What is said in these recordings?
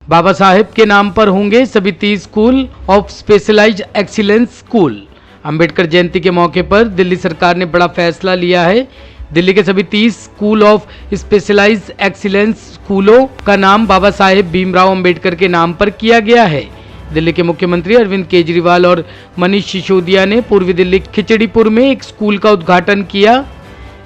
बाबा साहेब के नाम पर होंगे सभी 30 school of specialised excellence school. Ambedkar Jayanti के मौके पर दिल्ली सरकार ने बड़ा फैसला लिया है। दिल्ली के सभी 30 स्कूल ऑफ स्पेशलाइज्ड एक्सीलेंस स्कूलों का नाम बाबा साहेब भीमराव अंबेडकर के नाम पर किया गया है। दिल्ली के मुख्यमंत्री अरविंद केजरीवाल और मनीष सिसोदिया ने पूर्वी दिल्ली खिचड़ीपुर में एक स्कूल का उद्घाटन किया।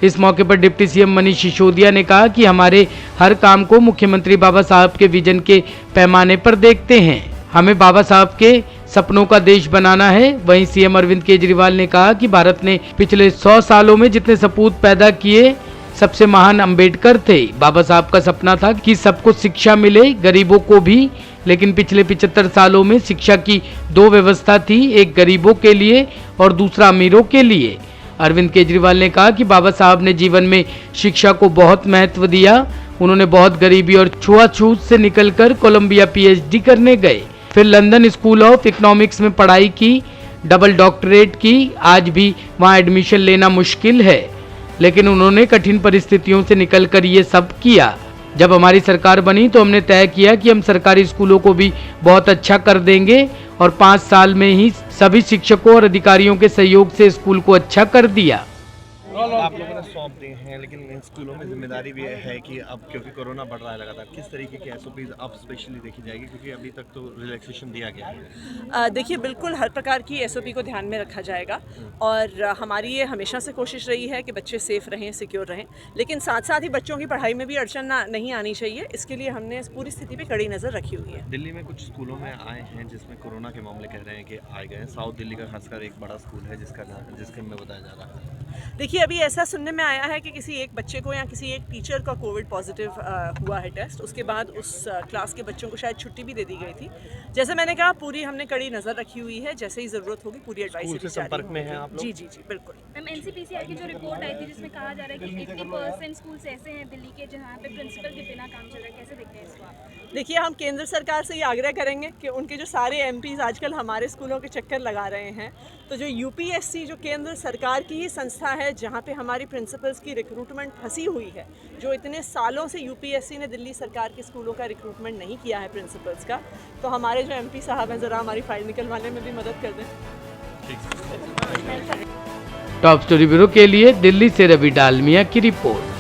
इस मौके पर डिप्टी सीएम मनीष सिसोदिया ने कहा कि हमारे हर काम को मुख्यमंत्री बाबा साहब के विजन के पैमाने पर देखते हैं। हमें बाबा साहब के सपनों का देश बनाना है। वहीं सीएम अरविंद केजरीवाल ने कहा कि भारत ने पिछले 100 सालों में जितने सपूत पैदा किए, सबसे महान अंबेडकर थे। बाबा साहब का सपना था कि सबको शिक्षा मिले, गरीबों को भी। लेकिन पिछले 75 सालों में शिक्षा की दो व्यवस्था थी, एक गरीबों के लिए और दूसरा अमीरों के लिए। अरविंद केजरीवाल ने कहा कि बाबा साहब ने जीवन में शिक्षा को बहुत महत्व दिया। उन्होंने बहुत गरीबी और छुआछूत से निकलकर कोलंबिया पीएचडी करने गए, फिर लंदन स्कूल ऑफ इकोनॉमिक्स में पढ़ाई की, डबल डॉक्टरेट की। आज भी वहां एडमिशन लेना मुश्किल है, लेकिन उन्होंने कठिन परिस्थितियों से निकलकर ये सब किया। जब हमारी सरकार बनी तो हमने तय किया कि हम सरकारी स्कूलों को भी बहुत अच्छा कर देंगे और 5 साल में ही सभी शिक्षकों और अधिकारियों के सहयोग से स्कूल को अच्छा कर दिया। आप लोगों ने सौंप दिए हैं, लेकिन इन स्कूलों में जिम्मेदारी भी है कि अब क्योंकि कोरोना बढ़ रहा है लगातार, किस तरीके की एसओपीज अब स्पेशली देखी जाएगी, क्योंकि अभी तक तो रिलैक्सेशन दिया गया है। देखिए, बिल्कुल हर प्रकार की एसओपी को ध्यान में रखा जाएगा और हमारी ये हमेशा से कोशिश रही है कि बच्चे सेफ रहें, सिक्योर रहें, लेकिन साथ साथ ही बच्चों की पढ़ाई में भी अड़चन नहीं आनी चाहिए। इसके लिए हमने इस पूरी स्थिति पर कड़ी नज़र रखी हुई है। दिल्ली में कुछ स्कूलों में आए हैं जिसमें कोरोना के मामले कह रहे हैं कि आए गए हैं। साउथ दिल्ली का खासकर एक बड़ा स्कूल है जिसके में बताया जा रहा है। देखिए, अभी ऐसा सुनने में आया है कि किसी एक बच्चे को या किसी एक टीचर का कोविड पॉजिटिव हुआ है टेस्ट। उसके बाद उस क्लास के बच्चों को शायद छुट्टी भी दे दी गई थी। जैसे मैंने कहा, पूरी हमने कड़ी नज़र रखी हुई है। जैसे ही ज़रूरत होगी पूरी एडवाइस संपर्क में है आप लोग? जी जी जी, बिल्कुल। मैम, एनसीपीसीआर की जो रिपोर्ट आई थी जिसमें कहा जा रहा है कि 80% स्कूल्स ऐसे हैं दिल्ली के जहाँ पे प्रिंसिपल के बिना काम चल रहा है, कैसे देखते हैं इसको आप? देखिए, हम केंद्र सरकार से ये आग्रह करेंगे कि उनके जो सारे एमपीज आजकल हमारे स्कूलों के चक्कर लगा रहे हैं, तो जो यूपीएससी जो केंद्र सरकार की ही संस्था है जहाँ पे हमारी प्रिंसिपल्स की रिक्रूटमेंट फंसी हुई है, जो इतने सालों से यूपीएससी ने दिल्ली सरकार के स्कूलों का रिक्रूटमेंट नहीं किया है प्रिंसिपल्स का, तो हमारे जो एमपी साहब हैं ज़रा हमारी फाइल निकलवाने में भी मदद कर दें। टॉप स्टोरी ब्यूरो के लिए दिल्ली से रवि डालमिया की रिपोर्ट।